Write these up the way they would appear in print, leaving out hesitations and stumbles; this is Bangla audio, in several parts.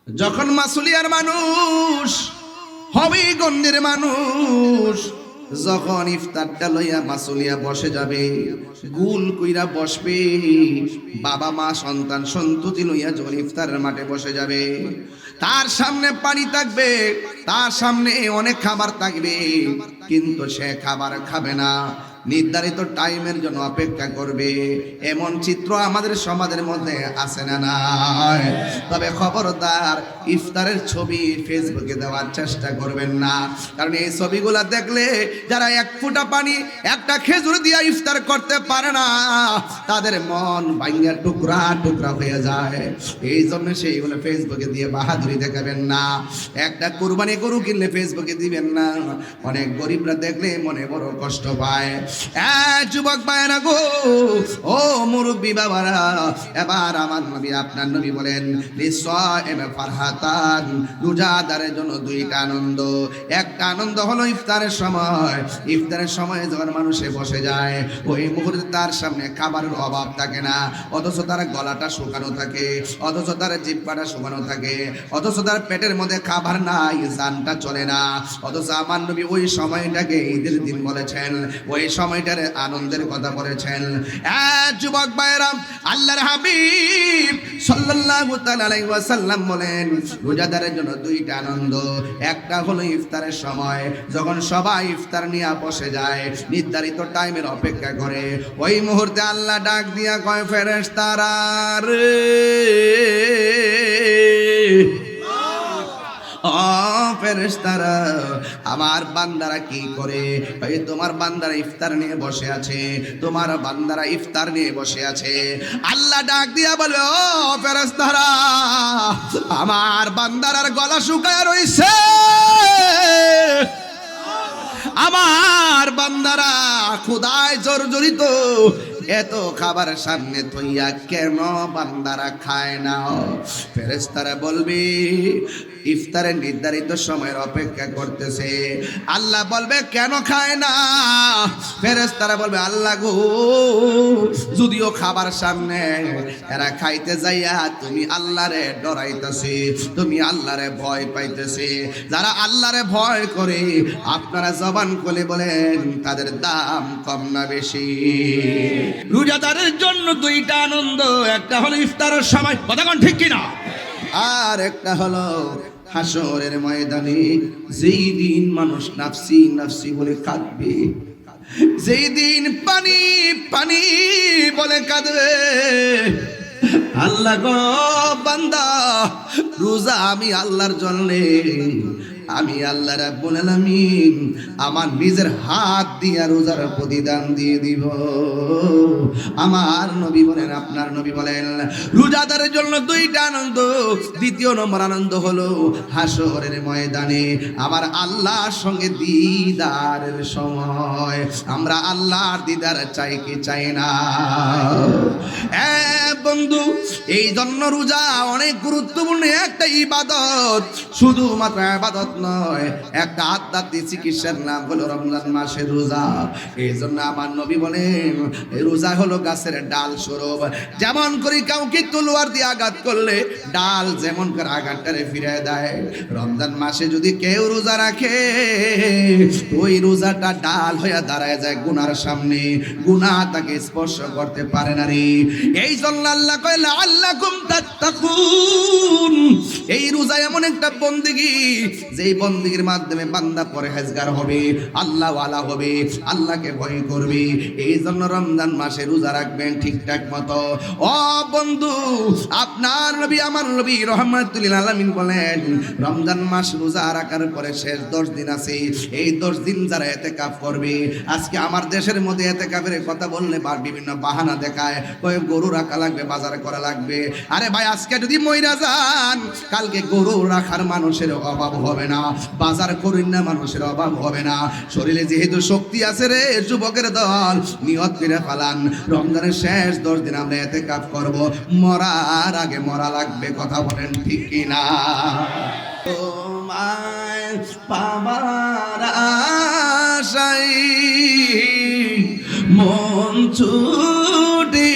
যখন মাসুলিয়ার মানুষ হবিগঞ্জের মানুষ যখন ইফতারটা লইয়া মাসুলিয়া বসে যাবে, গুল কইরা বসবে, বাবা মা সন্তান সন্ততি লইয়া যখন ইফতারের মাঠে বসে যাবে, তার সামনে পানি থাকবে, তার সামনে অনেক খাবার থাকবে, কিন্তু সে খাবার খাবে না, নির্ধারিত টাইমের জন্য অপেক্ষা করবে। এমন চিত্র আমাদের সমাজের মধ্যে আছে না নাই? তবে খবরদার ইফতারের ছবি ফেসবুকে দেওয়ার চেষ্টা করবেন না, কারণ এই ছবিগুলা দেখলে যারা এক ফোঁটা পানি একটা খেজুর দিয়ে ইফতার করতে পারে না, তাদের মন ভাঙা টুকরা টুকরা হয়ে যায়। এই জন্য সেইগুলো ফেসবুকে দিয়ে বাহাদুরি দেখাবেন না। একটা কুরবানি গরু কিনলে ফেসবুকে দিবেন না, অনেক গরিবরা দেখলে মনে বড় কষ্ট পায়। যুবক ভাইরা গো, ও মুরব্বী বাবারা, এবার আমার নবী আপনার নবী বলেন লিসাইমে ফারহাতান, রোজাদারের জন্য দুইটা আনন্দ। একটা আনন্দ হলো ইফতারের সময়, ইফতারের সময় যখন মানুষে বসে যায় ওই মুহূর্তে তার সামনে খাবারের অভাব থাকে না, অথচ তার গলাটা শুকানো থাকে, অথচ তার জিহ্বাটা শুকানো থাকে, অথচ তার পেটের মধ্যে খাবার নাই, জানটা চলে না। অথচ আমার নবী ওই সময়টাকে ঈদের দিন বলেছেন, ওই সময়টার আনন্দের কথা বলেছেন। যুবক ভাইরা, আল্লাহর হাবিব সাল্লাল্লাহু তাআলা আলাইহি ওয়াসাল্লাম বলেন রোজাদারের জন্য দুইটা আনন্দ। একটা হলো ইফতারের সময়, যখন সবাই ইফতার নিয়ে বসে যায়, নির্ধারিত টাইমের অপেক্ষা করে, ওই মুহূর্তে আল্লাহ ডাক দিয়া কয় ফেরেশতারা রে, ফেরেশতারা আমার বান্দারা কি করে? এই তোমার বান্দারা ইফতার নিয়ে বসে আছে, তোমার বান্দারা ইফতার নিয়ে বসে আছে। আল্লাহ ডাক দিয়া বলে, ও ফেরেশতারা, আমার বান্দারার গলা শুকায় রইছে, আমার বান্দারা ক্ষুধায় জর্জরিত, এত খাবার সামনে থইয়া কেন বান্দারা খায় না? ফেরেশতারা বলবে ইফতারের নির্ধারিত সময়ের অপেক্ষা করতেছে। আল্লাহ বলবে কেন খায় না? ফেরেশতারা বলবে আল্লাহ গো, যদিও খাবার সামনে, এরা খাইতে যাইয়া তুমি আল্লাহরে ডরাইতেছে, তুমি আল্লাহরে ভয় পাইতেছে। যারা আল্লাহরে ভয় করে আপনারা জবান খুলে বলেন তাদের দাম কম না বেশি? রোজাদারের জন্য দুইটা আনন্দ, একটা হলো ইফতারের সময়, কথা কোন ঠিক কিনা, আর একটা হলো হাসরের ময়দানে, যেই দিন মানুষ নাফসি নাফসি বলে কাঁদবে, যেই দিন পানি পানি বলে কাঁদবে। আল্লাহ গো, বান্দা রোজা আমি আল্লাহর জন্যে, আমি আল্লাহ রাব্বুল আলামিন আমার নিজের হাত দিয়ে রোজার প্রতিদান দিয়ে দিব। আমার নবী বলেন, আপনার নবী বলেন রোজাদারের জন্য দুইটা আনন্দ। দ্বিতীয় নম্বর আনন্দ হলো হাসরের ময়দানে আমার আল্লাহর সঙ্গে দিদারের সময়। আমরা আল্লাহর দিদার চাই কি চাই না? বন্ধু, এই জন্য রোজা অনেক গুরুত্বপূর্ণ একটা ইবাদত। শুধুমাত্র ইবাদত নয়, একটা আধ্যাত্মিক চিকিৎসার নাম হলো রমজান মাসের রোজা। এই জন্য আমার নবী বলেন রোজা হলো গাছের ডাল স্বরূপ। যেমন করে কাউকে তলোয়ার দিয়ে আঘাত করলে ডাল যেমন করে আঘাতটারে ফিরে দেয়, রমজান মাসে যদি কেউ রোজা রাখে ওই রোজাটা ডাল হয়ে দাঁড়ায় যায় গুনার সামনে, গুনাহ তাকে স্পর্শ করতে পারে না রে। এই জন্য আল্লাহ কয় লাআল্লাকুম তাত্তাকুন। এই রোজা এমন একটা বন্দেগী, যেই বন্দেগীর মাধ্যমে বান্দা পরহেজগার হবে, আল্লাহ ওয়ালা হবে, আল্লাহকে ভয় করবে। এই জন্য রমজান মাসে রোজা রাখবেন ঠিকঠাক মতো। ও বন্ধু, আপনার নবী আমার নবী রাহমাতুল লিল আলামিন বলেন রমজান মাস রোজা রাখার পরে শেষ 10 দিন আছে, এই 10 দিন যারা ইতিকাফ করবে, আজকে আমার দেশের মধ্যে ইতিকাফের কথা বললে বিভিন্ন বাহানা দেখায়, কয় গরু রাখা লাগবে, বাজার করা লাগবে। আরে ভাই, আজকে যদি মইরা যান কালকে গরু রাখার মানুষের অভাব হবে না, বাজার করেন না মানুষের অভাব হবে না। শরীরে যেহেতু শক্তি আছে রে যুবকের দল, নিয়ত করে ফেলান রমজানের শেষ 10 দিন আমরা ইতিকাফ করব, মরার আগে মরা লাগবে। কথা বলেন ঠিক কিনা? তোমায় পাবার আশায় মন ছুটে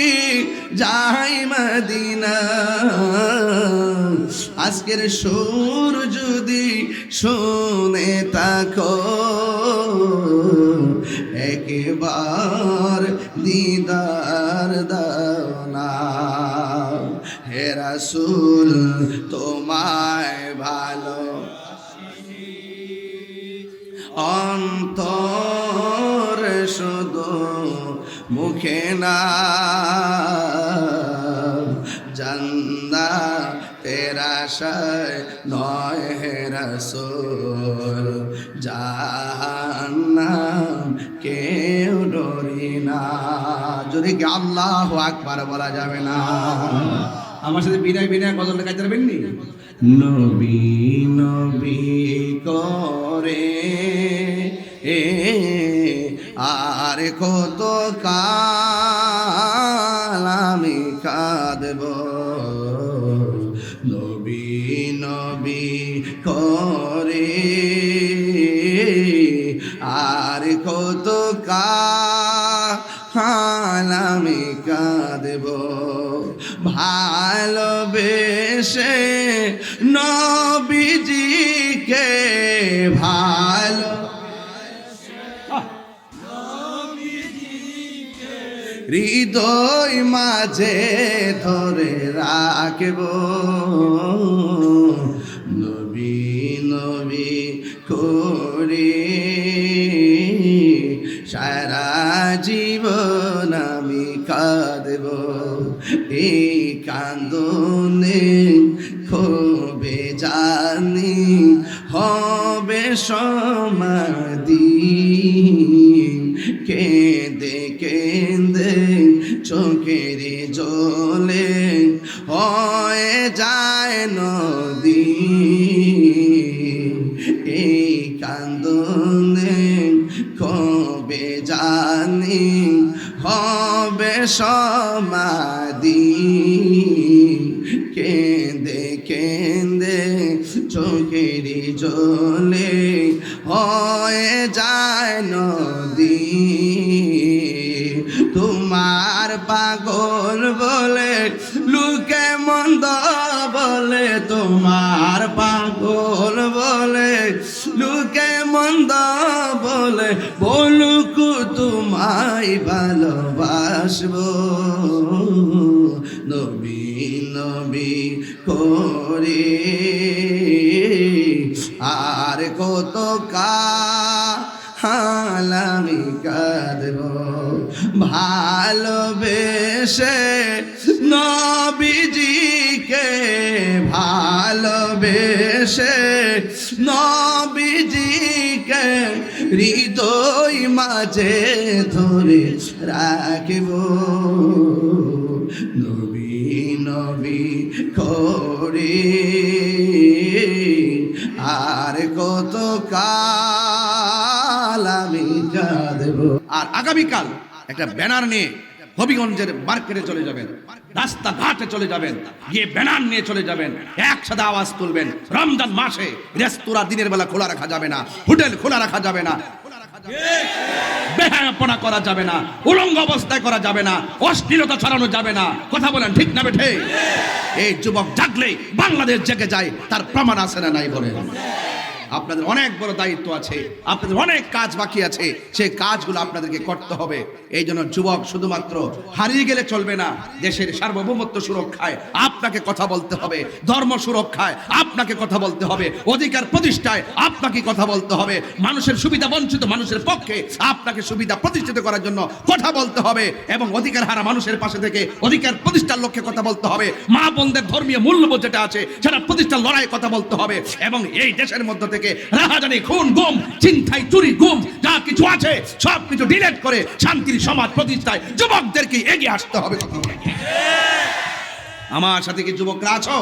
যাই মদিনা, আজকের সুর যদি শুনে থাকো একবার দিদার দাও না হে রাসূল তোমায় ভালো অন্তর শুধু মুখে না জান্নাতের আশায় নয় হে রাসূল জাহান্নাম কেউ ডরি না। যদি কি আল্লাহু আকবার বলা যাবে না? আমার সাথে বিনয় বিনয় গজল গাইতে পারবেন নি? নবী নবী করে আর কত কাল আমি কাঁদব নবী নবী করে আর কত কাল আমি কাঁদব ভালোবেসে নবীজিকে ভালো হৃদয় মাঝে ধরে রাখব নবী নবী করে সারা জীবন আমি কাঁদব এই কান্দনে খুবে জানি হবে সমাধি কেঁদে কেঁদে চোখের জলে হয়ে যায় নদী এই কান্দনে কবে জানি হবে সমাধি কেঁদে কেঁদে চোখের জলে হয়ে যায় নদী তোমার পাগল বলে লোকে মন্দ বলে তোমার পাগল বলে লোকে মন্দ বলে বলুক তোমায় ভালোবাসবো নবী নবী করে আর কত কাল আমি কাঁদব ভালোবেসে নবীজিকে ভালোবেসে নবীজিকে হৃদয় মাঝে ধরে রাখব নবী নবী করে আর কত কাল আমি কাঁদব। আর আগামীকাল একটা ব্যানার নিয়ে হবিগঞ্জের মার্কেটে চলে যাবেন, রাস্তাঘাটে চলে যাবেন, গিয়ে ব্যানার নিয়ে চলে যাবেন, একসাথে আওয়াজ তুলবেন রমজান মাসে রেস্তোরাঁ দিনের বেলা খোলা রাখা যাবে না, হোটেল খোলা রাখা যাবে না, বেহায়াপনা করা যাবে না, উলঙ্গ অবস্থায় করা যাবে না, অশ্লীলতা ছড়ানো যাবে না। কথা বলেন ঠিক না বেঠে? এই যুবক জাগলেই বাংলাদেশ জেগে যায়, তার প্রমাণ আছে না নাই বলেন? আপনাদের অনেক বড় দায়িত্ব আছে, আপনাদের অনেক কাজ বাকি আছে, সেই কাজগুলো আপনাদেরকে করতে হবে। এই জন্য যুবক শুধুমাত্র হারিয়ে গেলে চলবে না, দেশের সার্বভৌমত্ব সুরক্ষায় আপনাকে কথা বলতে হবে, ধর্ম সুরক্ষায় আপনাকে কথা বলতে হবে, অধিকার প্রতিষ্ঠায় আপনাকে কথা বলতে হবে, মানুষের সুবিধা বঞ্চিত মানুষের পক্ষে আপনাকে সুবিধা প্রতিষ্ঠিত করার জন্য কথা বলতে হবে, এবং অধিকার হারা মানুষের পাশে থেকে অধিকার প্রতিষ্ঠার লক্ষ্যে কথা বলতে হবে, মা বোনদের ধর্মীয় মূল্যবোধ যেটা আছে সেটা প্রতিষ্ঠার লড়াই কথা বলতে হবে, এবং এই দেশের মধ্যে থেকে রাহাজানি খুন গুম চিন্তাই চুরি গুম যা কিছু আছে সব কিছু ডিলিট করে শান্তির সমাজ প্রতিষ্ঠায় যুবকদেরকে এগিয়ে আসতে হবে। আমার সাথে কি যুবকরা আছো?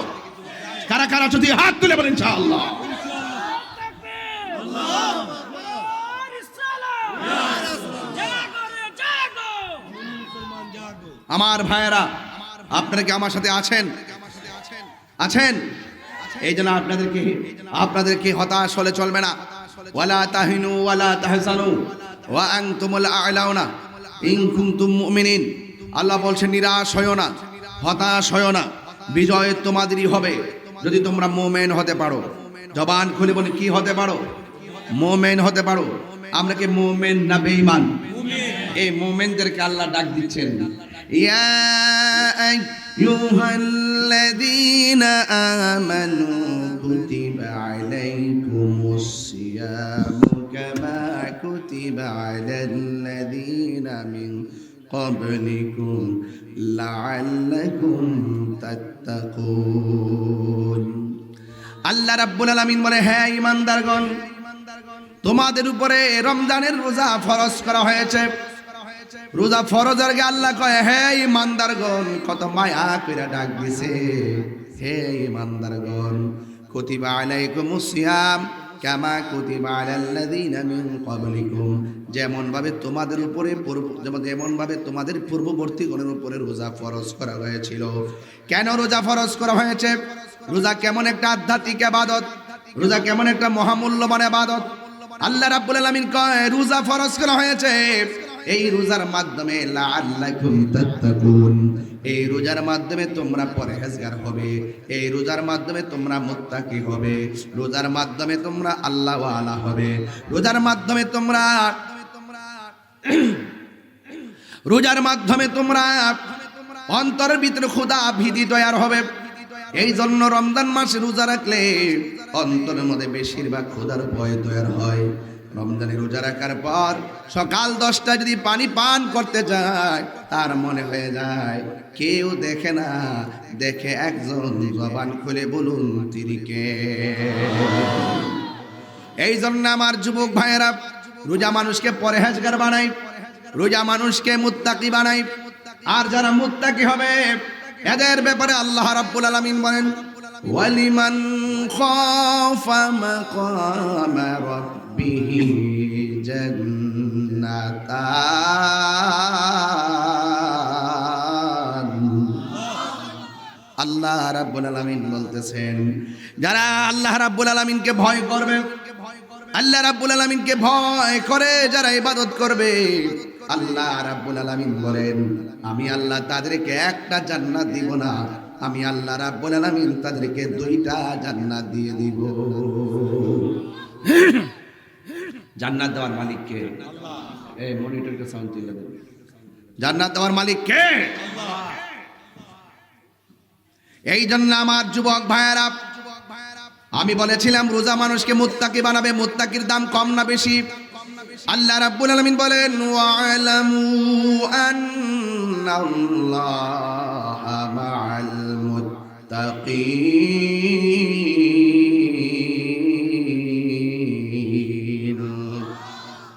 কারা কারা যদি হাত তুলে বলেন ইনশাআল্লাহ। আমার ভাইয়েরা, আপনারা কি আমার সাথে আছেন? আছেন? এই জন্য আপনাদেরকে হতাশ হলে চলবে না। ওয়ালা তাহিনু ওয়ালা তাহজানু ওয়া আনতুমুল আ'লাউনা ইন কুনতুম মুমিনিন। আল্লাহ বলছেন নিরাশ হয়ো না, হতাশ হয়ো না, বিজয় তোমাদেরই হবে। যদি তোমরা মুমিন হতে পারো, জবান খুলে বলে কি হতে পারো? মুমিন হতে পারো। আমরা কি মুমিন না বেঈমান? এই মুমিনদেরকে আল্লাহ ডাক দিচ্ছেন, ইয়া আইয়ুহাল্লাযীনা আমানু কুতিবা আলাইকুমুস সিয়ামু কামা কুতিবা আলাল্লাযীনা মিন ক্বাবলিকুম লাআল্লাকুম তাত্তাকুন। আল্লাহ রাব্বুল আলামিন বলে, হে ঈমানদারগণ, তোমাদের উপরে রমজানের রোজা ফরজ করা হয়েছে। রোজা ফরজের আগে আল্লাহ কয়, হে ঈমানদারগণ, কত মায়া কইরা ডাক দিছে, হে ঈমানদারগণ, কুতিবা আলাইকুমুস সিয়াম কামা কুতিবা আলাল্লাযীনা মিন ক্বাবলিকুম, যেমন ভাবে তোমাদের উপরে তোমাদের পূর্ববর্তীগণের উপরে রোজা ফরজ করা হয়েছিল। কেন রোজা ফরজ করা হয়েছে? রোজা কেমন একটা আধ্যাত্মিক ইবাদত, রোজা কেমন একটা মহামূল্যবান ইবাদত। আল্লাহ রাব্বুল আলামিন কয়, রোজা ফরজ করা হয়েছে এই রোজার মাধ্যমে লাআল্লাকুম তাত্তাকুন, এই রোজার মাধ্যমে তোমরা পরহেজগার হবে, এই রোজার মাধ্যমে তোমরা মুত্তাকি হবে, রোজার মাধ্যমে তোমরা আল্লাহওয়ালা হবে, রোজার মাধ্যমে তোমরা অন্তরের ভিতরে খোদা ভীতি তৈরি হবে। এই জন্য রমজান মাসে রোজা রাখলে অন্তরের মধ্যে বেশিরভাগ খোদার ভয় তৈরি হয়। রমজানে রোজা রাখার পর সকাল 10টায় যদি পানি পান করতে যায়, তার মনে হয়ে যায় কেউ দেখে না, দেখে একজন, জবান খুলে বলুন তিনি কে? এই জন্য আমার যুবক ভাইয়েরা, রোজা মানুষকে পরহেজগার বানায়, রোজা মানুষকে মুত্তাকি বানায়। আর যারা মুত্তাকি হবে এদের ব্যাপারে আল্লাহ রাব্বুল আলামিন বলেন, ওয়ালিমান খাফা মাকামা রাব্বিহি জান্নাতান। আল্লাহ রাব্বুল আলামিন বলতেছেন, যারা আল্লাহ রাব্বুল আলামিনকে ভয় করবে, আল্লাহ রাব্বুল আলামিনকে ভয় করে যারা ইবাদত করবে, আল্লাহ রাব্বুল আলামিন বলেন, আমি আল্লাহ তাদেরকে একটা জান্নাত দিব না, আমি আল্লাহ রাব্বুল আলামিন তাদেরকে 2টা জান্নাত দিয়ে দিব। জান্নাত দেওয়ার মালিক কে? আল্লাহ। এই মনিটরকে সাউন্ড তুলে দেন। জান্নাত দেওয়ার মালিক কে? আল্লাহ। এই জন্য আমার যুবক ভাইয়েরা, আমি বলেছিলাম রোজা মানুষকে মুত্তাকি বানাবে। মুত্তাকির দাম কম না বেশি? আল্লাহ রাব্বুল আলামিন বলেন, ওয়ালামু আন্নাল্লাহা মাআল মুত্তাকিন।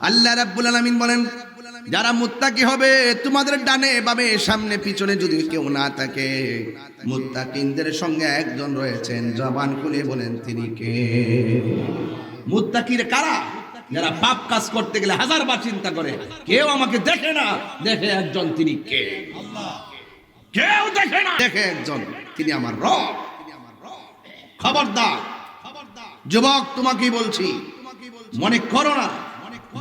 আল্লাহ রাব্বুল আলামিন বলেন, যারা মুত্তাকি হবে, তোমাদের ডানে বামে সামনে পিছনে যদি কেউ না থাকে, মুত্তাকিনদের সঙ্গে একজন রয়েছেন, জবান খুলে বলেন তিনি কে? মুত্তাকির কারা? যারা পাপ কাজ করতে গেলে 1000বার চিন্তা করে, কেউ আমাকে দেখে না, দেখে একজন, তিনি কে? আল্লাহ। কেউ দেখে না, দেখে একজন, তিনি আমার রব। খবরদার যুবক, তোমাকেই বলছি, মনে করো না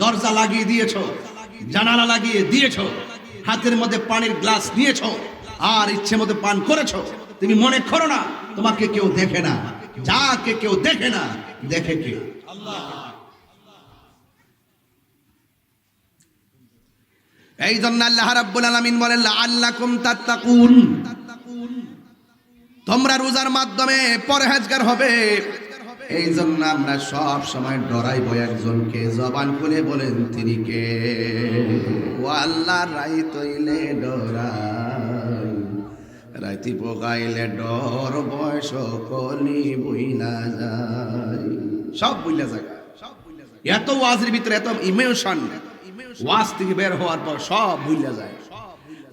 দরজা লাগিয়ে দিয়েছো, জানালা লাগিয়ে দিয়েছো, হাতের মধ্যে পানির গ্লাস নিয়েছো আর ইচ্ছে মতো পান করেছো। তুমি মনে করো না তোমাকে কেউ দেখে না। যাকে কেউ দেখে না, দেখে কে? আল্লাহ। এই জন্য আল্লাহ রাব্বুল আলামিন বলেন, লাআল্লাকুম তাত্তাকুন, তোমরা রোজার মাধ্যমে পরহেজগার হবে। এই জন্য আমরা সব সময় ডরাইব একজনকে, জবান খুলে বলেন তিনি কে? ও আল্লাহ, রাইত হইলে ডরাই, রাইতি পোকাইলে ডর, বয়স কলি বইলা যায়, সব বইলা যায়। এত ওয়াজের ভিতরে এত ইমোশন, ওয়াজ থেকে বের হওয়ার পর সব ভুলে যায়।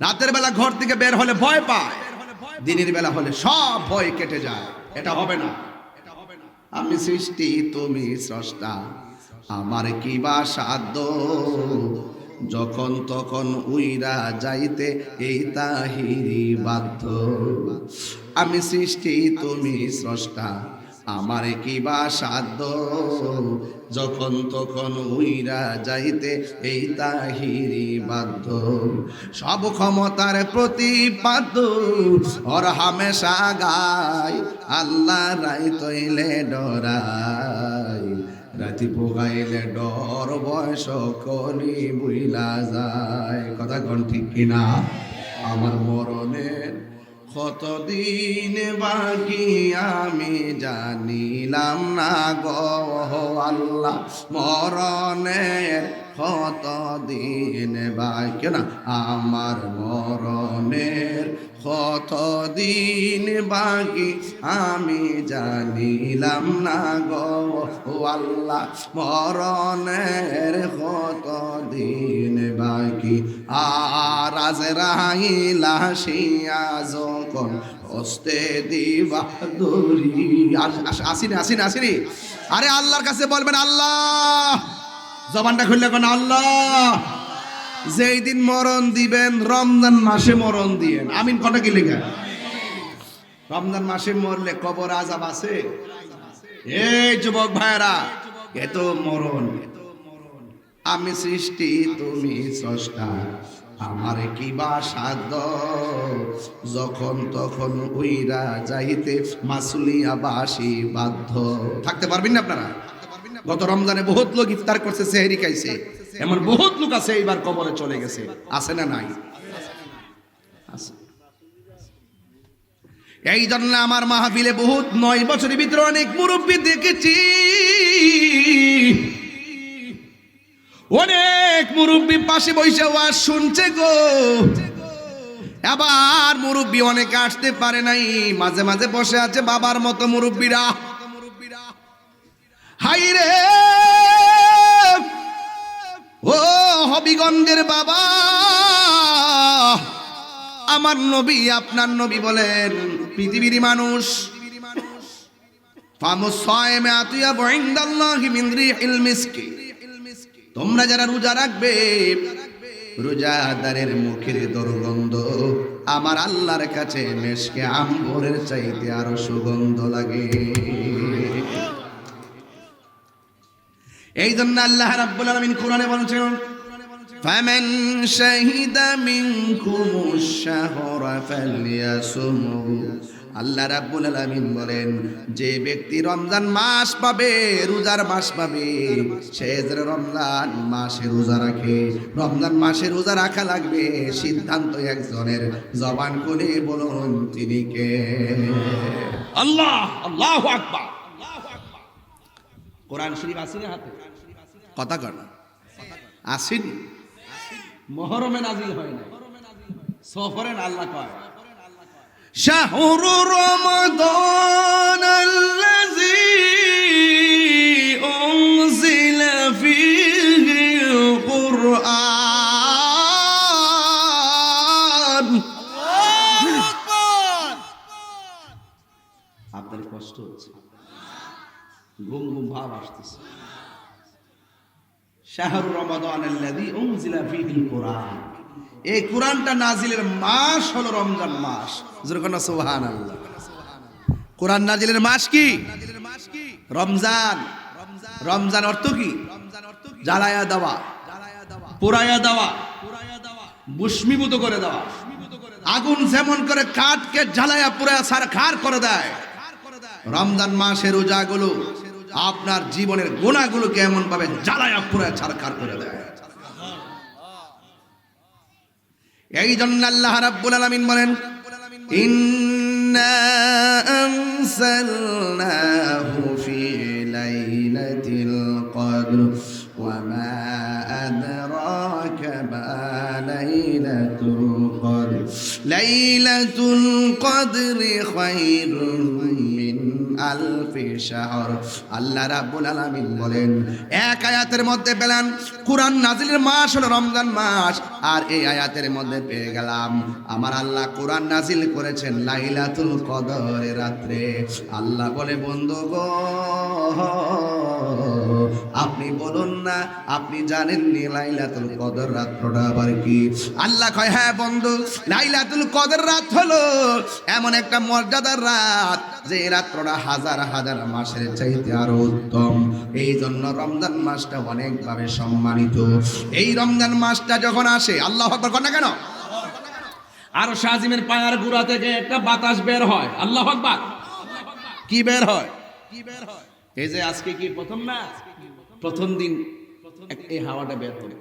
রাতের বেলা ঘর থেকে বের হলে ভয় পায়, দিনের বেলা হলে সব ভয় কেটে যায়। এটা হবে না। আমি সৃষ্টি, তুমি স্রষ্টা, আমার কি বা সাধ্য, যখন তখন উইরা যাইতে এই তাহিরি বাধ্য। আমি সৃষ্টি, তুমি স্রষ্টা, আমারে কি বা সাধ্য যখন তখন উইরা যাইতে এই তাহিরি বাধ্য সব ক্ষমতার প্রতিপাদ্য ওর হামেশা গায় আল্লাহ রাই তৈলে ডরাই রাতি পোগাইলে ডর বয়স কলি বুইলা যায় কথা কোন ঠিক কিনা আমার মরণের কতদিন বাকি আমি জানিলাম না গো আল্লাহ মরণের কতদিন বাকি না আমার মরণের কতদিন বাকি আমি জানিলাম না গো আল্লাহ মরণের কতদিন বাকি আর আজরাইল আসিয়া যখন হস্তে দিবা দড়ি আসিনি আরে আল্লাহর কাছে বলবেন আল্লাহ জবানটা খুললে কোন আল্লাহ যেই দিন মরণ দিবেন রমজান মাসে মরণ দিয়েন আমিন কটা কি লেখা রমজান মাসে মরলে কবর আযাব আছে এই যুবক ভাইরা এত মরণ আমি সৃষ্টি তুমি স্রষ্টা আমার কি বা সাধ্য যখন তখন উইরা যাইতে মাসুলিয়া বাসি বাধ্য থাকতে পারবেন না আপনারা গত রমজানে বহুত লোক ইফতার করছে সেহরি খাইছে এমন বহুত লোক আছে এইবার কবরে চলে গেছে আছে না নাই আছে এই জন্য আমার মাহফিলে বহুত 9 বছরের ভিতরে অনেক মুরব্বী দেখেছি অনেক মুরব্বী পাশে বসে ওয়াজ শুনছে গো আবার মুরব্বী অনেকে আসতে পারে নাই মাঝে মাঝে বসে আছে বাবার মতো মুরব্বীরা হাই রে ও হবিগঞ্জের বাবা আমার নবী আপনার নবী বলেন পৃথিবীর মানুষ ফামুসায়মে আতিয়া ইনদাল্লাহি মিন রিহিল মিসকি তোমরা যারা রোজা রাখবে রোজাদারের মুখের দুর্গন্ধ আমার আল্লাহর কাছে মেশকে আম্বরের চাইতে আরো সুগন্ধ লাগে এই জন্য আল্লাহ রাব্বুল আলামিন কোরআনে বলেছেন ফামান শাহিদা মিনকুমুশ শাহরা ফালইয়াসুমহু আল্লাহ রাব্বুল আলামিন বলেন যে ব্যক্তি রমজান মাস পাবে রোজার মাস পাবে সে যেন রমজান মাসে রোজা রাখে রমজান মাসে রোজা রাখা লাগবে সিদ্ধান্ত একজনের জবান খুলে বলুন তিনি কে আল্লাহ আল্লাহু আকবার কোরআন শরীফ আসেনি হাতে কথা কর না আসেনি মুহররমে নাজিল হয় না সফরে আল্লাহ কয় শাহরু রমাদান আল্লাযী উনজিলা ফীহিল কুরআন আল্লাহু আকবার আপনার কষ্ট হচ্ছে ঘুম ঘুম ভাব আসতেছে শাহরু রমাদান আল্লাযী উনজিলা ফীহিল কুরআন এই কোরআনটা নাজিলের মাস হলো রমজান মাস যেরকম সুবহানাল্লাহ কোরআন নাজিলের মাস কি রমজান রমজান অর্থ কি জ্বালায়া দেওয়া পোড়ায়া দেওয়া ভস্মীভূত করে দেওয়া আগুন যেমন করে কাঠকে জ্বালায়া পোড়ায়া ছারখার করে দেয় রমজান মাসের রোজাগুলো আপনার জীবনের গুনাহগুলোকে এমন ভাবে জ্বালায়া পোড়ায়া ছারখার করে দেয় এই জন্য আল্লাহ রাব্বুল আলামিন বলেন ইন্না আনসালনাহু ফি লাইলাতিল কদর ওয়া মা আদরাকা মা লাইলাতুল কদর লাইলাতুল কদরি খায়রুম মিন আলফি শাহর আল্লাহ রাব্বুল আলামিন বলেন এক আয়াতের মধ্যে পেলাম কোরআন নাজিলের মাস হলো রমজান মাস আর এই আয়াতের মধ্যে পেয়ে গেলাম আমার আল্লাহ কোরআন নাজিল করেছেন লাইলাতুল কদরের রাত্রে আল্লাহ বলে বন্ধু গো আপনি আপনি বলুন না, আপনি জানেন নি লাইলাতুল কদর রাতটা আবার কি? আল্লাহ কয় হ্যাঁ বন্ধু, লাইলাতুল কদর রাত হলো এমন একটা মর্যাদার রাত যে রাতটা হাজার হাজার মাসের চাইতে আরো উত্তম। এই জন্য রমজান মাসটা অনেকভাবে সম্মানিত। এই রমজান মাসটা যখন আসে, আল্লাহু আকবার কর না কেন? আর শাজিমের পায়ের গুড়া থেকে একটা বাতাস বের হয়। আল্লাহু আকবার। কি বের হয়? এই যে আজকে কি প্রথম না, প্রথম দিন এই হাওয়াটা বের হবে।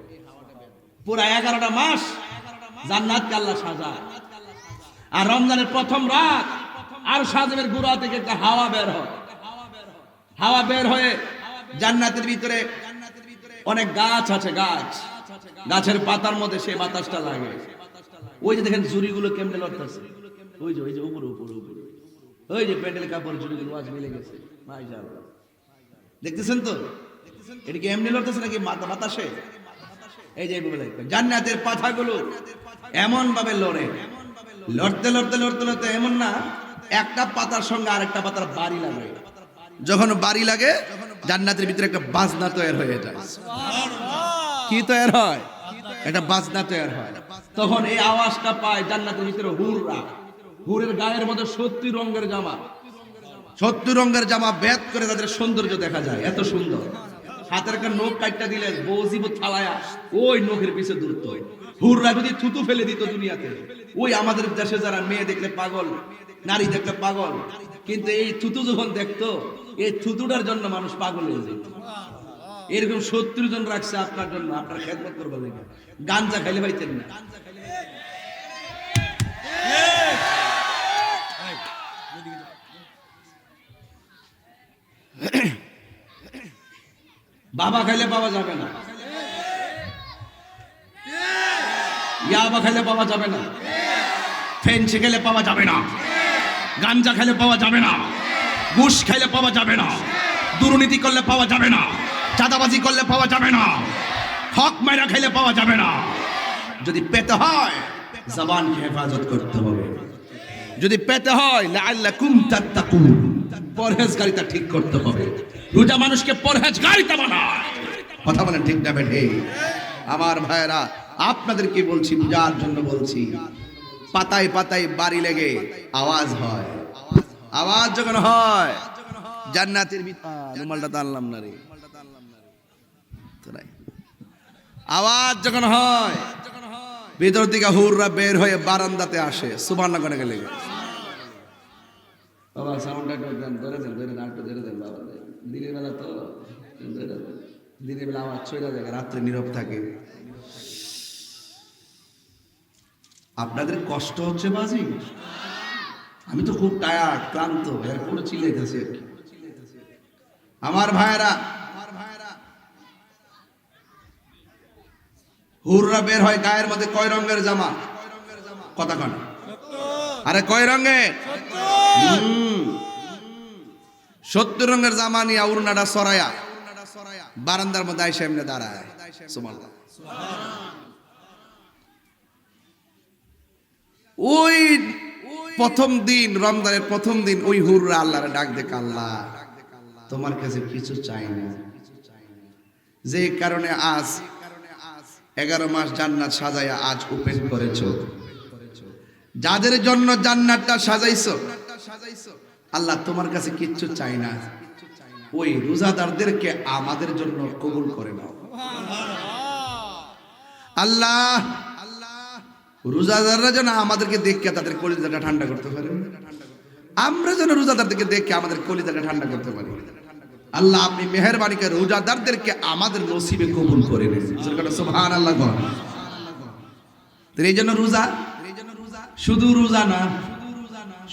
পুরা 11টা মাস জান্নাতকে আল্লাহ সাজায়। আর রমজানের প্রথম রাত আর শাজিমের গুড়া থেকে একটা হাওয়া বের হয়। হাওয়া বের হয়ে জান্নাতের ভিতরে অনেক গাছ আছে, গাছের পাতার মধ্যে সেই বাতাসটা লাগে। ওই যে দেখেন জুড়িগুলো কেমনে লড়তেছে, ওই যে উপরে উপরে উপরে, ওই যে প্যান্ডেল কাপড় জুড়িগুলো আজ মিলে গেছে। মাশাআল্লাহ, দেখতেছেন তো? এটা কি এমনি লড়তেছে নাকি বাতাসে? এই যে জান্নাতের পাতাগুলো এমন ভাবে লড়ে, লড়তে লড়তে লড়তে লড়তে এমন না একটা পাতার সঙ্গে আরেকটা পাতার বাড়ি লাগে। যখন বাড়ি লাগে জান্নাতের ভিতরে একটা বাজনা তৈরি হয়ে যায়। কি তৈরি হয়? একটা বাজনা তৈরি হয়। তখন এই আওয়াজটা পায় জান্নাতের ভিতরে হুররা। হুরের গায়ের মধ্যে 70 রঙের জামা, 70 রঙের জামা বেদ করে তাদের সৌন্দর্য দেখা যায়, এত সুন্দর। হাতের একটা নখ কাটটা দিলে বউজিব থালায়া ওই নখের পিছে দূরত। হুররা যদি থুতু ফেলে দিত দুনিয়াতে, ওই আমাদের দেশে যারা মেয়ে দেখলে পাগল, নারী দেখলে পাগল, কিন্তু এই থুতু যখন দেখতো, এই থুতুটার জন্য মানুষ পাগল হয়ে যেত। এরকম 70 জন রাখছে আপনার জন্য, আপনার খেদমত করবার জন্য। গাঞ্জা খাইলে পাইতেন না। বাবা খাইলে পাওয়া যাবে না, ইয়াবা খাইলে পাওয়া যাবে না, ফেন্সি খেলে পাওয়া যাবে না, গাঞ্জা খেলে পাওয়া যাবে না, ঘুষ খাইলে পাওয়া যাবে না, দুর্নীতি করলে পাওয়া যাবে না, চাঁদাবাজি করলে পাওয়া যাবে না, হক মাইরা খাইলে পাওয়া যাবে না। যদি পেতে হয় জবানকে হেফাজত করতে হবে। যদি পেতে হয় লাআল্লাকুম তাত্তাকুন, পরহেজগারিতা ঠিক করতে হবে। রোজা মানুষকে পরহেজগারিতা বানায়। কথা বলেন ঠিক না বেঠে? আমার ভাইরা, আপনাদেরকে বলছি, বুঝার জন্য বলছি। পাতায় পাতায় বাড়ি লেগে আওয়াজ হয়। আওয়াজ যখন হয় জান্নাতের রুমালটা তো আনলাম না রে, আওয়াজ যখন হয় ভিতর থেকে হুররা বের হয়ে বারান্দাতে আসে। সুবহানাল্লাহ করে গেলে বাবা সাউন্ডটা ধরে দেন আর ধরে দেন বাবা। দিনের বেলা তো দিনের বেলা আওয়াজ চলে যায়, রাত্রে নীরব থাকে। আপনাদের কষ্ট হচ্ছে বাজি? আমি তো খুব টায়ার্ড, ক্লান্ত, এরপরে চিল্লাইতেছি। আমার ভাইরা, হুররা বের হয়, গায়ের মধ্যে কয় রঙের জামা? কথা কন, আরে কয় রঙের? 70 রঙের জামা নিয়ে উড়নাটা সরায়া বারান্দার মধ্যে আইসা এমনি দাঁড়ায়। সুবহানাল্লাহ। ওই প্রথম দিন, রমজানের প্রথম দিন, ওই হুররা আল্লাহরে ডাক দেখ, আল্লাহ তোমার কাছে কিছু চাই না, যে কারণে আজ 11 মাস জান্নাত সাজাইয়া আজ ওপেন করেছো, যাদের জন্য জান্নাতটা সাজাইছো আল্লাহ তোমার কাছে কিচ্ছু চাই না, ওই রোজাদারদেরকে আমাদের জন্য কবুল করে নাও। আল্লাহ রোজাদাররা যেন আমাদেরকে দেখে তাদের কলিজাটা ঠান্ডা করতে পারে, আমরা যেন রোজাদারদেরকে দেখে আমাদের কলিজাটা ঠান্ডা করতে পারি। আল্লাহ আপনি মেহেরবানি করে রোজাদারদেরকে আমাদের নসিবে কবুল করে নিন। সুবহানাল্লাহ। এই জন্য রোজা শুধু রোজা না,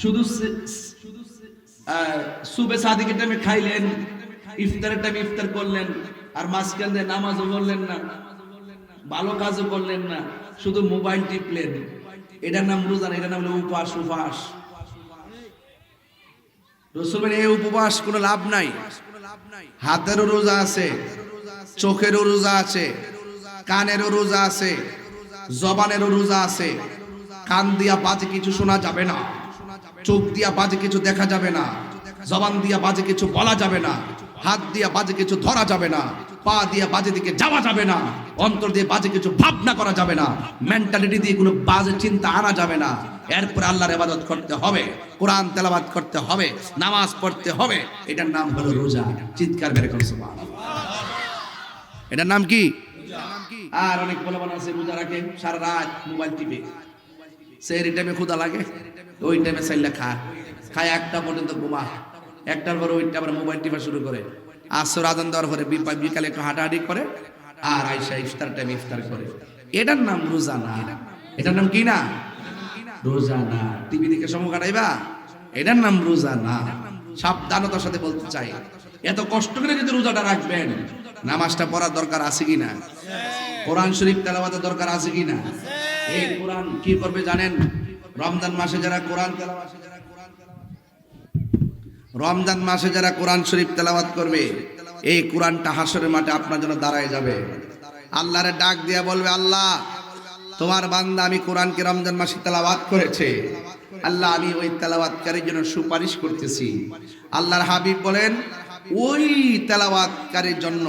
শুধু সুবে সাদিকের টাইমে খাইলেন, ইফতারের টাইমে ইফতার করলেন, আর মাঝখান দিয়ে নামাজও পড়লেন না, ভালো কাজও করলেন না, শুধু মোবাইল টিপলেন, এটার নাম রোজা না, এটার নাম হলো উপবাস। রাসূল বলেন এই উপবাস কোনো লাভ নাই। হাতেরও রোজা আছে, চোখেরও রোজা আছে, কানেরও রোজা আছে, জবানেরও রোজা আছে। কান দিয়া বাজে কিছু শোনা যাবে না, চোখ দিয়া বাজে কিছু দেখা যাবে না, জবান দিয়া বাজে কিছু বলা যাবে না, হাত দিয়া বাজে কিছু ধরা যাবে না, পা দিয়ে বাজে দিকে যাওয়া যাবে না, অন্তর দিয়ে বাজে কিছু ভাবনা করা যাবে না, মেন্টালিটি দিয়ে কোনো বাজে চিন্তা আনা যাবে না। এরপরে আল্লাহর ইবাদত করতে হবে, কোরআন তেলাওয়াত করতে হবে, নামাজ পড়তে হবে। এটার নাম হলো রোজা। চিৎকার মেরে কোন সুবহানাল্লাহ। এটার নাম কি? আর অনেক পোলাপান আছে রোজা রাখে, সারা রাত মোবাইল টিপে, সেই টাইমে ক্ষুধা লাগে, ওই টাইমে চাইলে খায় 1টা পর্যন্ত ঘুমা, 1টার পরে ওইটা আবার মোবাইল টিপা শুরু করে, আসর আজান দেওয়ার পরে বিকালে একটু হাঁটাহাঁটি করে, আর আইসা ইফতার টাইমে ইফতার করে। এটার নাম রোজা না। এটার নাম কি না? রোজা না। টিভি দিকে সময় কাটাইবা, এটার নাম রোজা না। সাবধানতার সাথে বলতে চাই, এত কষ্ট করে যদি রোজাটা রাখবেন, নামাজটা পড়ার দরকার আছে কিনা? কোরআন শরীফ তেলাওয়াতের দরকার আছে কিনা? এই কোরআন কি করবে জানেন? রমজান মাসে যারা কোরআন শরীফ তেলাওয়াত করবে, এই কোরআনটা হাসরের মাঠে আপনার জন্য দাঁড়ায় যাবে। আল্লাহরে ডাক দিয়া বলবে, আল্লাহ তোমার বান্দা আমি কোরআনকে রমজান মাসে তেলাওয়াত করেছে, আল্লাহ আমি ওই তেলাওয়াতকারীর জন্য সুপারিশ করতেছি। আল্লাহর হাবিব বলেন, ওই তেলাওয়াতকারীর জন্য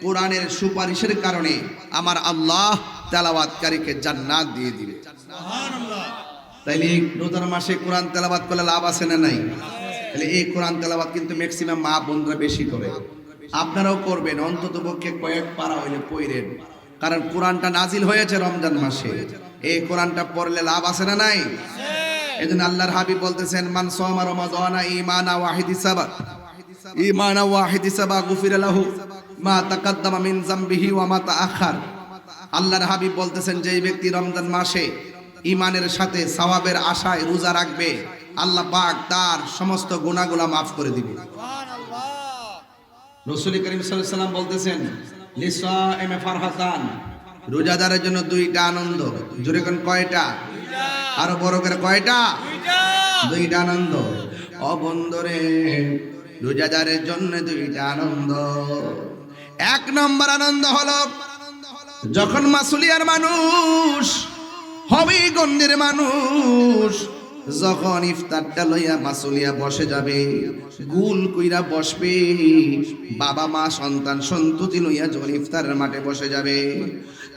কোরআনের সুপারিশের কারণে আমার আল্লাহ তেলাওয়াতকারীকে জান্নাত দিয়ে দিবে। সুবহানাল্লাহ। তাইলে রোজার মাসে কোরআন তেলাওয়াত করলে লাভ আছে না নাই? তাহলে এই কোরআন তেলাওয়াত কিন্তু ম্যাক্সিমাম মা বোনরা বেশি করে, আপনারাও করবেন, অন্তত পক্ষে কয়েক পারা হইলে পড়েন। কারণ কোরআনটা নাজিল হয়েছে রমজান মাসে, এই কোরআনটা পড়লে লাভ আছে না নাই? এজন্য আল্লাহর হাবিব বলতেছেন, মান সামা রমাদানা ঈমানা ওয়া ইহতিসাবা গুফিরা লাহু মা তাকাদ্দামা মিন যামবিহি ওয়া মা তাআখার। আল্লাহর হাবিব বলতেছেন, যেই ব্যক্তি রমজান মাসে ঈমানের সাথে সওয়াবের আশায় রোজা রাখবে, আল্লাহ পাক তার সমস্ত গুনাহগুলো maaf করে দিবে। সুবহানাল্লাহ। রাসূল করিম সাল্লাল্লাহু আলাইহি ওয়াসাল্লাম বলতেছেন, লিসাইমে ফারহাতান, রোজাদারের জন্য 2টা আনন্দ। জোরে কোন কয়টা? আরো বড় করে কয়টা? 2টা আনন্দ। ও বন্ধুরে, রোজাদারের জন্য 2টা আনন্দ। 1 নম্বর আনন্দ হলো যখন মাসুলিয়ার মানুষ, হবিগঞ্জের মানুষ যখন ইফতারটা লইয়া মাসুলিয়া বসে যাবে, গুল কইরা বসবে, বাবা মা সন্তান সন্ততি লইয়া যখন ইফতারের মাঠে বসে যাবে,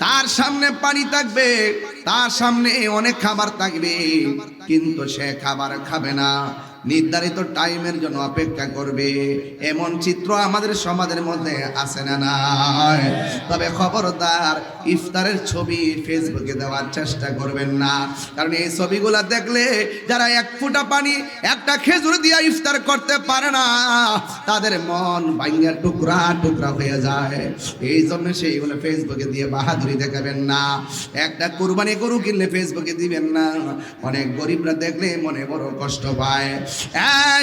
তার সামনে পানি থাকবে, তার সামনে অনেক খাবার থাকবে, কিন্তু সে খাবার খাবে না, নির্ধারিত টাইমের জন্য অপেক্ষা করবে। এমন চিত্র আমাদের সমাজের মধ্যে আছে না নাই? তবে খবরদার ইফতারের ছবি ফেসবুকে দেওয়ার চেষ্টা করবেন না, কারণ এই ছবিগুলা দেখলে যারা 1 ফোঁটা পানি একটা খেজুর দিয়া ইফতার করতে পারে না, তাদের মন ভাঙিয়া টুকরা টুকরা হয়ে যায়। এই জন্য সেইগুলো ফেসবুকে দিয়ে বাহাদুরি দেখাবেন না। একটা কুরবানি গরু কিনলে ফেসবুকে দিবেন না, অনেক গরিবরা দেখলে মনে বড় কষ্ট পায়।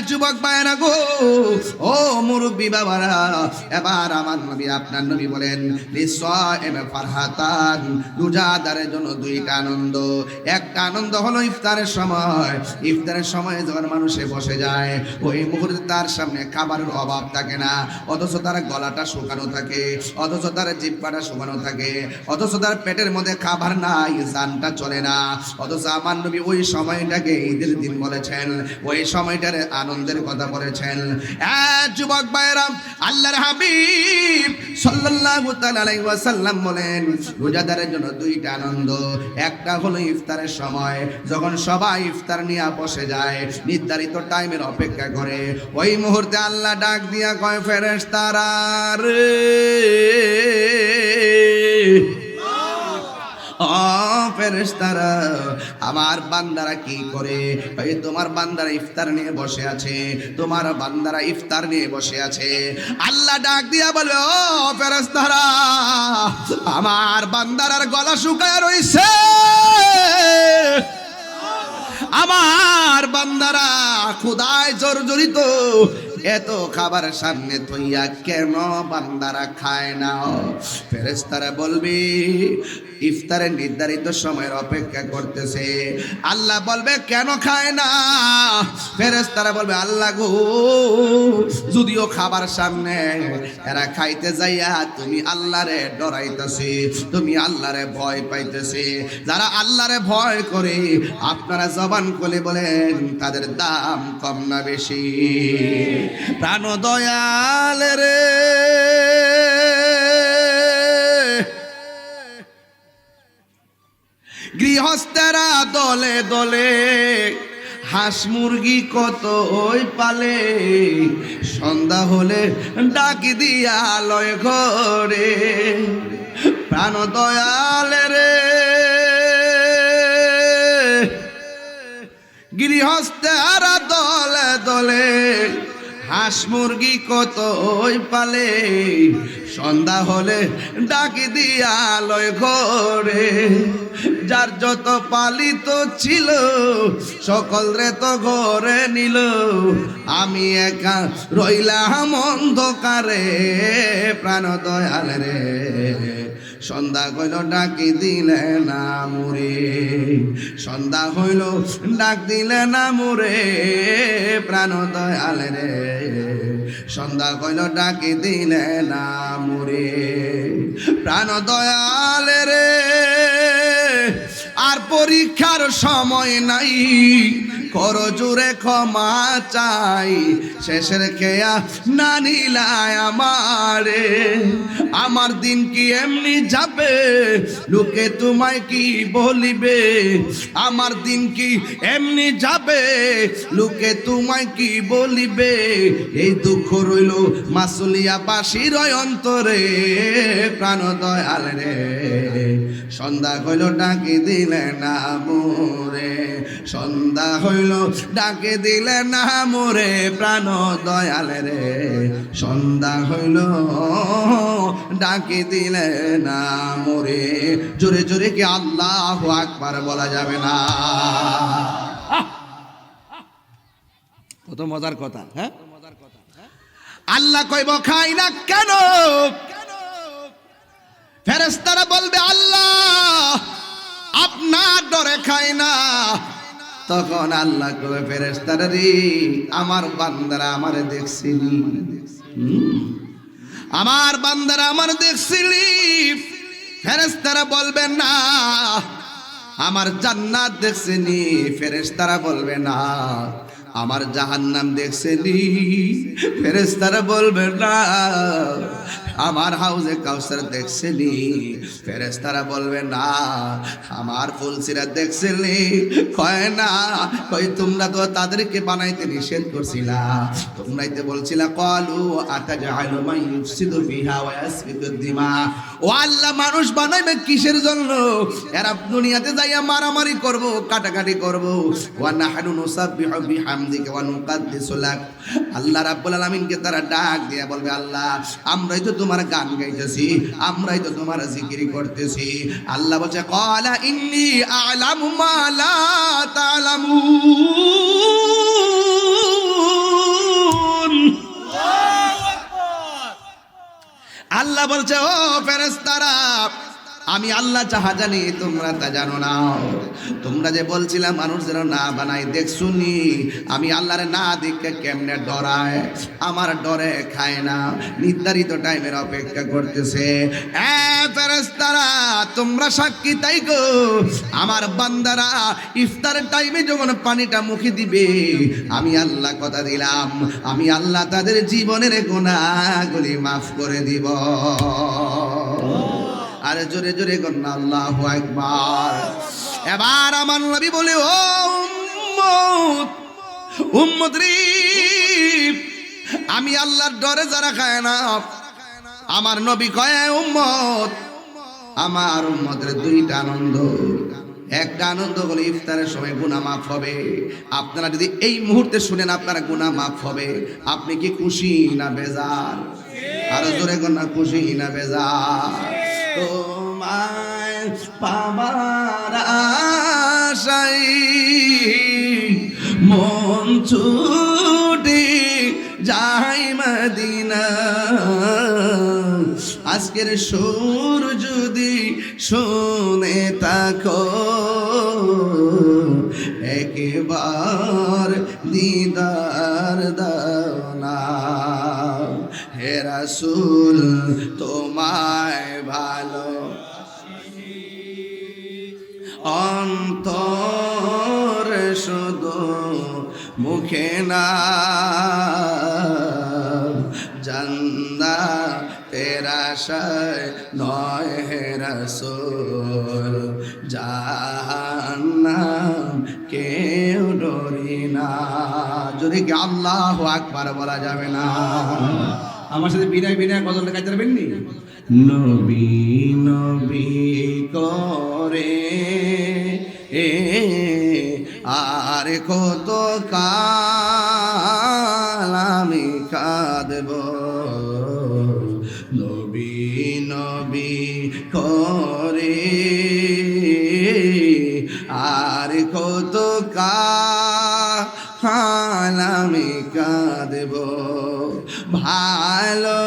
যুবক ভাইরা গো, ও মুরব্বী বাবারা, এবার আমার নবী, আপনার নবী বলেন, লিসাইমে ফারহাতান, রোজাদারের জন্য 2টা আনন্দ। একটা আনন্দ হলো ইফতারের সময়। ইফতারের সময় যখন মানুষে বসে যায়, ওই মুহূর্তে তার সামনে খাবারের অভাব থাকে না, অথচ তার গলাটা শুকানো থাকে, অথচ তার জিহ্বাটা শুকানো থাকে, অথচ তার পেটের মধ্যে খাবার নাই, জানটা চলে না। অথচ আমার নবী ওই সময়টাকে ঈদের দিন বলেছেন, ওই সময়টার আনন্দের কথা বলেছেন। যুবক ভাইরা, আল্লাহর হাবিব সাল্লাল্লাহু তাআলা আলাইহি ওয়াসাল্লাম বলেন, রোজাদারের জন্য 2টা আনন্দ। একটা হলো ইফতারের সময়, যখন সবাই ইফতার নিয়ে বসে যায়, নির্ধারিত টাইমের অপেক্ষা করে, ওই মুহূর্তে আল্লাহ ডাক দিয়া কয়, ফেরেশতারা রে, ও ফেরেশতারা, আমার বান্দারা কি করে? এই তোমার বান্দারা ইফতার নিয়ে বসে আছে, তোমার বান্দারা ইফতার নিয়ে বসে আছে। আল্লাহ ডাক দিয়া বলে, ও ফেরেশতারা, আমার বান্দারার গলা শুকায় রইছে, আমার বান্দারা ক্ষুধায় জর্জরিত, এত খাবার সামনে থইয়া কেন বান্দারা খায় না? ফেরেশতারা বলবে, ইফতারের নির্ধারিত সময়ের অপেক্ষা করতেছে। আল্লাহ বলবে, কেন খায় না? ফেরেশতারা বলবে, আল্লাহ গো, যদিও খাবার সামনে, এরা খাইতে যাইয়া তুমি আল্লাহরে ডরাইতেছে, তুমি আল্লাহরে ভয় পাইতেছে। যারা আল্লাহরে ভয় করে আপনারা জবান খুলে বলেন, তাদের দাম কম না বেশি? প্রাণ দয়াল রে, ফেরেশতারা দলে দলে হাঁস মুরগি কত ওই পালে সন্ধ্যা হলে ডাকি দিয়া লয় ঘরে প্রাণ দয়ালে রে গৃহস্থেরা দলে দলে হাঁস মুরগি কত ওই পালে সন্ধ্যা হলে ডাকি দিয়া লয় ঘরে যার যত পালিত ছিল সকল রে তো ঘরে নিল আমি একা রইলাম অন্ধকারে প্রাণ দয়াল রে সন্ধ্যা হইল ডাকি দিলে না মুরে সন্ধ্যা হইল ডাক দিলে না মুরে প্রাণ দয়াল রে সন্ধ্যা হইল ডাকি দিলে না মুরে প্রাণ দয়াল রে আর পরীক্ষার সময় নাই করো জোরে ক্ষমা চাই শেষের খেয়া না নিলায় আমারে আমার দিন কি এমনি যাবে লোকে তোমায় কি বলিবে আমার দিন কি এমনি যাবে লোকে তোমায় কি বলিবে এই দুঃখ রইল মাসুলিয়া বাসির অন্তরে প্রাণ দয়াল রে সন্ধ্যা হইল ডাকি দিলে না মোরে সন্ধ্যা হইল ডাকে দিলে না মোরে প্রাণ দয়াল রে সন্ধ্যা হইল ডাকে দিলে না মোরে জোরে জোরে কি আল্লাহু আকবার বলা যাবে না কত মজার কথা হ্যাঁ আল্লাহ কইব খাই না কেন ফেরেশতারা বলবে আল্লাহ আপনার ডরে খাই না তখন আল্লাহ কবে ফেরেশতারা রে আমার বান্দারা আমারে দেখছিলি আমার বান্দারা আমার দেখছিলি ফেরেশতারা বলবে না আমার জান্নাত দেখছিনি ফেরেশতারা বলবে না আমার জাহান্নাম দেখছিলি ফেরেশতারা বলবে না আমার হাউজে কাউসার দেখছিলি ফেরেশতারা বলবে না আমার ফুলসিরাত দেখছিলি কয় না কই তোমরা তো তাদেরকে বানাইতে নিষেধ করছিলা তোমরাই তো বলছিলা ক্বালু আতাজআলু মান ইফসিদু ফিহা ওয়া ইয়াসফিকু দিমা ও আল্লাহ মানুষ বানাইবে কিসের জন্য এরা দুনিয়াতে যাইয়া মারামারি করব কাটাকাটি করব ওয়া নাহনু নুসাব্বিহু বিহামদিকা ওয়া নুকাদ্দিসু লাক আল্লাহ রাব্বুল আলামিনকে তারা ডাক দিয়া বলবে আল্লাহ আমরাই তো তোমার গান গাইতেছি আমরাই তো তোমার জিকির করতেছি আল্লাহ বলছে ক্বালা ইন্নী আ'লামু মা লা তা'লামুন আল্লাহ বলছে ও ফেরেশতারা আমি আল্লাহ যাহা জানি তোমরা তা জানো না তোমরা যে বলছিলাম মানুষ যেন না বানাই দেখছুনি আমি আল্লাহরে না দেখে কেমনে ডরায় আমার ডরে খায় না নির্ধারিত টাইমের অপেক্ষা করতেছে ফেরেশতারা তোমরা সাক্ষী তাই গো আমার বান্দারা ইফতারের টাইমে যখন পানিটা মুখে দিবে আমি আল্লাহ কথা দিলাম আমি আল্লাহ তাদের জীবনের গুনাহগুলি মাফ করে দিব আরে জোরে জোরে করুন আল্লাহু আকবার এবার আমার নবী বলে ও উম্মত রে আমি আল্লাহর ডরে যারা খায় না আমার নবী কয় উম্মত আমার উম্মতের দুইটা আনন্দ একটা আনন্দ হলো ইফতারের সময় গুনাহ মাফ হবে আপনারা যদি এই মুহূর্তে শুনেন আপনারা গুনাহ মাফ হবে আপনি কি খুশি না বেজার আরো জোরে করুন না খুশি না বেজার তোমায় পাবার আশায় মন ছুটে যাই মদিনা আজকের সুর যদি শুনে থাকো একবার দিদার দাও না হে রাসূল তোমায় ভালো অন্তর শুধু মুখে না জান্নাতের আশায় নয় হে রাসূল জাহান্নাম জাহান্নাম কেউ ডরে না। যদি কি আল্লাহু আকবার বলা যাবে না? আমার সাথে বিনয় বিনয় গজলটা গাইতে পারবেন নি? নবী নবী করে আর কত কাল আমি কাঁদব, নবী নবী করে আর কত কাল আমি কাঁদব, ভালোবেসে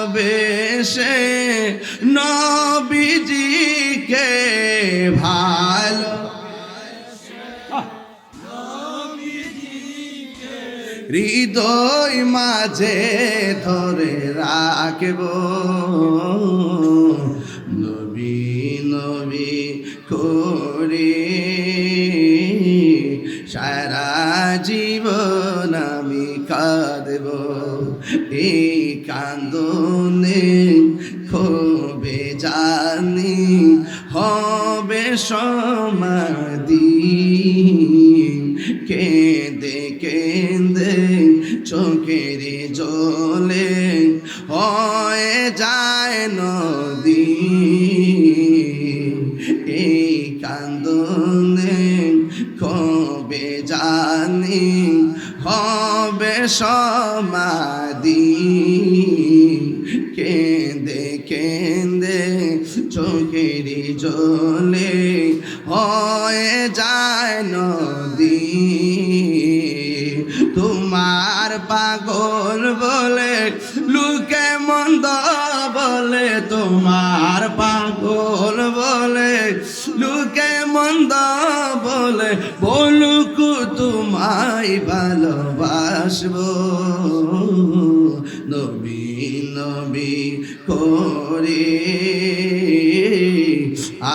নবীজিকে ভালো হৃদয় মাঝে ধরে রাখব, নবী নবী করে সারা জীবন আমি কাঁদব। এই কান্দনে খোবে জানি হবে সমাধি, কেঁদে কেঁদে চোখের জলে হয়ে যায় নদী, এই কান্দনে কবে জানি হবে সমাধি, কেঁদে কেঁদে চোখের জলে হয়ে যায় নদী। তোমার পাগল বলে লোকে মন্দ বলে, তোমার পাগল বলে লোকে মন্দ বলে, বলুক তোমায় ভালোবাসবো, নবী নবী করে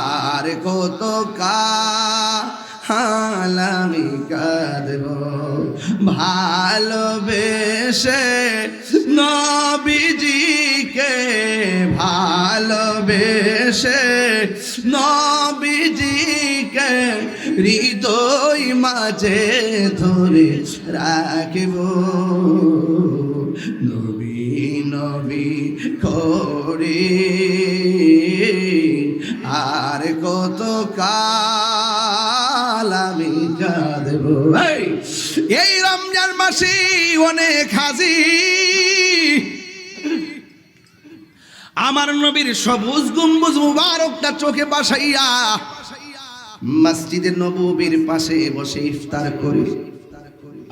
আর কত কাল আমি কাঁদব, ভালোবেসে নবীজিকে ভালোবেসে নবীজিকে হৃদয় মাঝে ধরে রাখব, নবী নবী করে আর কত কাল আমি কাঁদব। এই রমজান মাসে অনেক হাজি আমার নবীর সবুজ গম্বুজ মুবারকটা চোখে বাসাইয়া মসজিদে নববীর পাশে বসে ইফতার করে।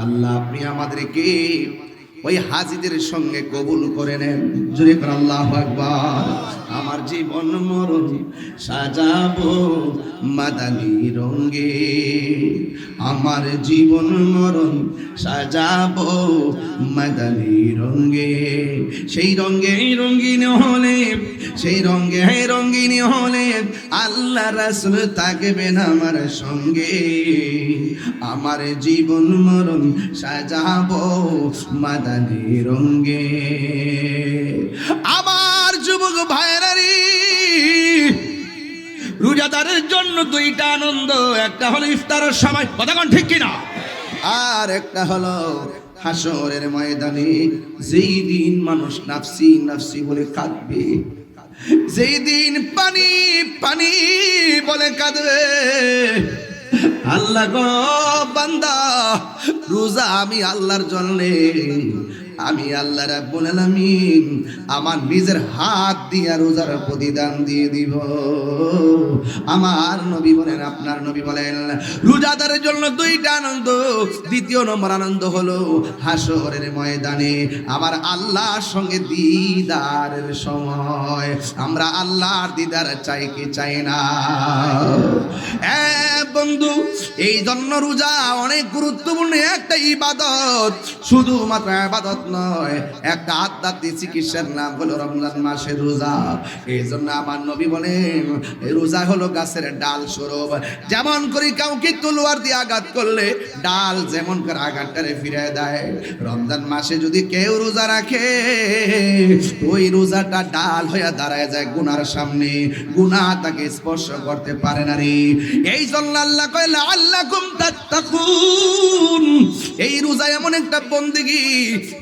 আল্লাহ আপনি আমাদেরকে ওই হাজিদের সঙ্গে কবুল করে নেন। জোরে করে আল্লাহু আকবার। আমার জীবন মরণ সাজাবো মাদানী রঙে, আমার জীবন মরণ সাজাবো মাদানী রঙে, সেই রঙে রঙিন হলে সেই রঙে রঙিন হলে আল্লাহ রাসূল থাকবেন আমার সঙ্গে, আমার জীবন মরণ সাজাবো মাদানী রঙে। আমার যুবক ভাইরা রে, রোজাদারের জন্য দুইটা আনন্দ, একটা হলো ইফতারের সময়, কথা কোন ঠিক কিনা, আর একটা হলো হাসরের ময়দানে যেই দিন মানুষ নাফসি নাফসি বলে কাঁদবে, যেই দিন পানি পানি বলে কাঁদবে। আল্লাহ গো বান্দা, রোজা আমি আল্লাহর জন্যে, আমি আল্লাহ রাব্বুল আলামিন আমার নিজের হাত দিয়ে রোজার প্রতিদান দিয়ে দিব। আমার নবী বলেন, আপনার নবী বলেন, রোজাদারের জন্য দুইটা আনন্দ। দ্বিতীয় নম্বর আনন্দ হলো হাসরের ময়দানে আমার আল্লাহর সঙ্গে দিদারের সময়। আমরা আল্লাহর দিদার চাই কি চাই না? বন্ধু, এই জন্য রোজা অনেক গুরুত্বপূর্ণ একটা ইবাদত। শুধুমাত্র ইবাদত নয়, একটা আধ্যাত্মিক চিকিৎসার নাম হলো রমজান মাসের রোজা। এই জন্য আমার নবী বলেন এই রোজা হলো গাছের ডাল স্বরূপ। যেমন করে কাউকে তলোয়ার দিয়ে আঘাত করলে ডাল যেমন করে আঘাতটারে ফিরিয়ে দেয়, রমজান মাসে যদি কেউ রোজা রাখে ওই রোজাটা ডাল হয়ে দাঁড়ায় যায় গুনার সামনে, গুনাহ তাকে স্পর্শ করতে পারে না রে। এই জন্য আল্লাহ কয় লাআল্লাকুম তাত্তাকুন। এই রোজা এমন একটা বন্দেগী,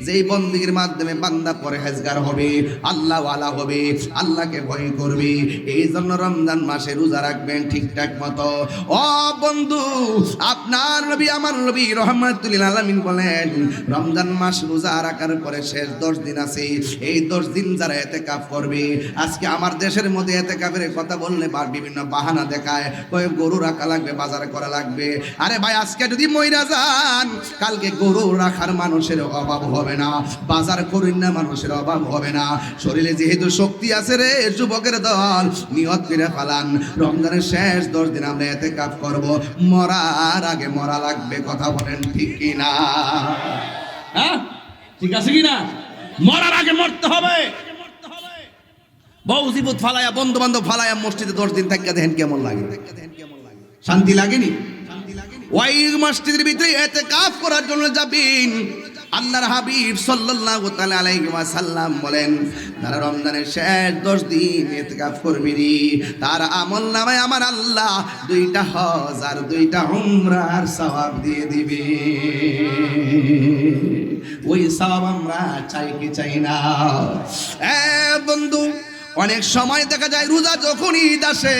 যেই বন্দেগীর মাধ্যমে বান্দা পরহেজগার হবে, আল্লাহ ওয়ালা হবে, আল্লাহকে ভয় করবে। এই জন্য রমজান মাসে রোজা রাখবেন ঠিকঠাক মতো। ও বন্ধু, আপনার নবী আমার নবী রহমাতুল আলামিন বলেন রমজান মাস রোজা রাখার পরে শেষ 10 দিন আছে, এই 10 দিন যারা ইতিকাফ করবে, আজকে আমার দেশের মধ্যে ইতিকাফের কথা বললে বিভিন্ন বাহানা দেখায়, কয় গরু রাখা লাগবে, বাজার করা লাগবে। আরে ভাই, আজকে যদি মইরা যান কালকে গরু রাখার মানুষের অভাব হবে না, বাজার করেন না মানুষের অভাব হবে না। শরীরে যেহেতু শক্তি আছে রে যুবকের দল, নিয়ত করে ফেলান রমজানের শেষ 10 দিন আমরা ইতিকাফ করব, মরার আগে মরা লাগবে। কথা বলেন ঠিক কি না? হ্যাঁ, ঠিক আছে কিনা? মরার আগে মরতে হবে। বউ জীবত ফালায়া, বন্ধু বান্ধব ফালায়া মসজিদে 10 দিন থাকিয়া দেখেন কেমন লাগে, শান্তি লাগেনি? ওই মসজিদের ভিতরে ইতিকাফ করার জন্য যাবেন। আল্লাহর হাবিব সাল্লাল্লাহু তাআলা আলাইহি ওয়াসাল্লাম বলেন যারা রমজানের শেষ 10 দিন ইতিকাফ করবে তার আমল নামায় আমার আল্লাহ 2টা হজ আর 2টা উমরার সওয়াব দিয়ে দিবে। ওই সওয়াব আমরা চাই কি চাই না? বন্ধু, অনেক সময় দেখা যায় রোজা যখন ঈদ আসে,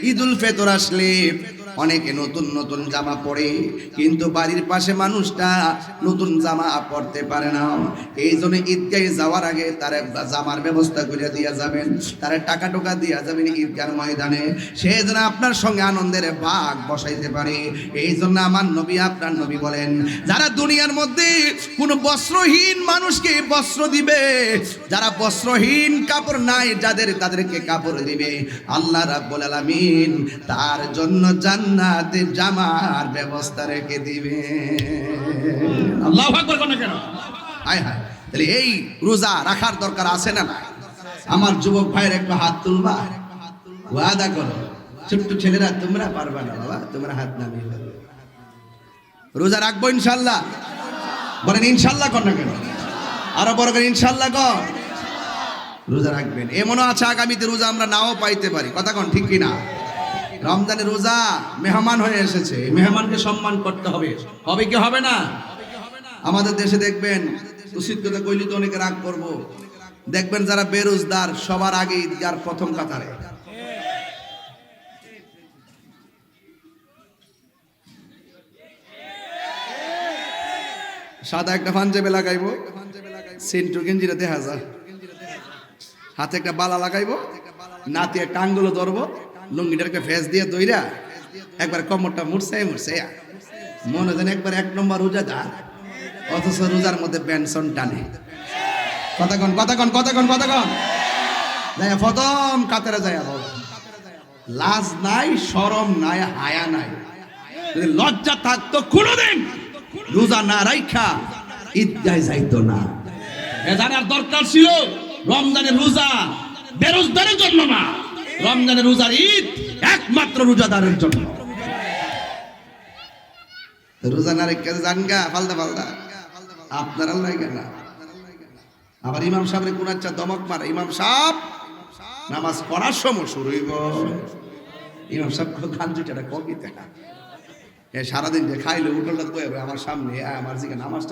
ঈদুল ফিতর আসলে অনেকে নতুন নতুন জামা পরে, কিন্তু বাড়ির পাশে মানুষটা নতুন জামা পরতে পারে না। এই জন্য ঈদগাহে যাওয়ার আগে তার জামার ব্যবস্থা করে দিয়া যাবেন, তার টাকা টোকা দিয়া যাবেন ঈদগার ময়দানে, সে যেন আপনার সঙ্গে আনন্দের ভাগ বসাইতে পারে। এই জন্য আমার নবী আপনার নবী বলেন যারা দুনিয়ার মধ্যে কোনো বস্ত্রহীন মানুষকে বস্ত্র দিবে, যারা বস্ত্রহীন কাপড় নাই যাদের, তাদেরকে কাপড় দিবে, আল্লাহ রাব্বুল আলামিন তার জন্য জান্নাতে জামার ব্যবস্থা রেখে দিবে। আল্লাহু আকবার কোন কেন? হায় হায়, তাহলে এই রোজা রাখার দরকার আছে না? আমার যুবক ভাইয়ের একটু হাত তুলবা, ওয়াদা করো। ছোট্ট ছেলেরা তোমরা পারবা না বাবা, তোমরা হাত নামিয়ে ফেলো। রোজা রাখবো ইনশাআল্লাহ? বলেন ইনশাআল্লাহ কর না কেন? আরো বড় করে ইনশাআল্লাহ কর। রোজা রাখবেন, এমনও আছে আগামীতে রোজা আমরা নাও পাইতে পারি। কথা কোন ঠিক কিনা? রমজানে রোজা মেহমান হয়ে এসেছে, মেহমানকে সম্মান করতে হবে। হবে কি হবে না? আমাদের দেশে দেখবেন, উচিত কথা কইলে তো অনেকে রাগ করবো, দেখবেন যারা বেরোজগার সবার আগে ঈদগার প্রথম কাতারে। সাদা একটা পাঞ্জাবি লাগাইবো, সেন্টু গেঞ্জিটা দেখা যায়, হাতে একটা বালা লাগাইবো, নাতি একটা আঙ্গুলো ধরবো, লুঙ্গিটাকে ফেস দিয়ে দইরা একবার কমরটা মুড়ছে মুড়ছে, মনে যেন একবার 1 নম্বর রোজাদার, অথচ রোজার মধ্যে পেনশন টানে। কতক্ষণ কতক্ষণ কতক্ষণ কতক্ষণ যায় প্রথম কাতারে যায়, লাজ নাই, শরম নাই, হায়া নাই। যদি লজ্জা থাকতো কোনোদিন রোজা না রাইখা ঈদগাহে যাইতো না। এ জানার দরকার ছিল রমজানের রোজা বেরোজগারের জন্য না, রমজানের রোজার ঈদ একমাত্র রোজাদারের জন্য। রোজা না রেখে জানগা ফালদা ফালদা আপনার আল্লাহ কেনা। আবার ইমাম সাহেবের কোন আচ্ছা দমক মারে, ইমাম সাহেব নামাজ পড়ার সময় শুরু হইব, ইমাম সাহেব খান দুইটা কবিতে সারাদিন যে খাইলে উঠলটা কয়ে আমার সামনে আমার জিকে নামাজটা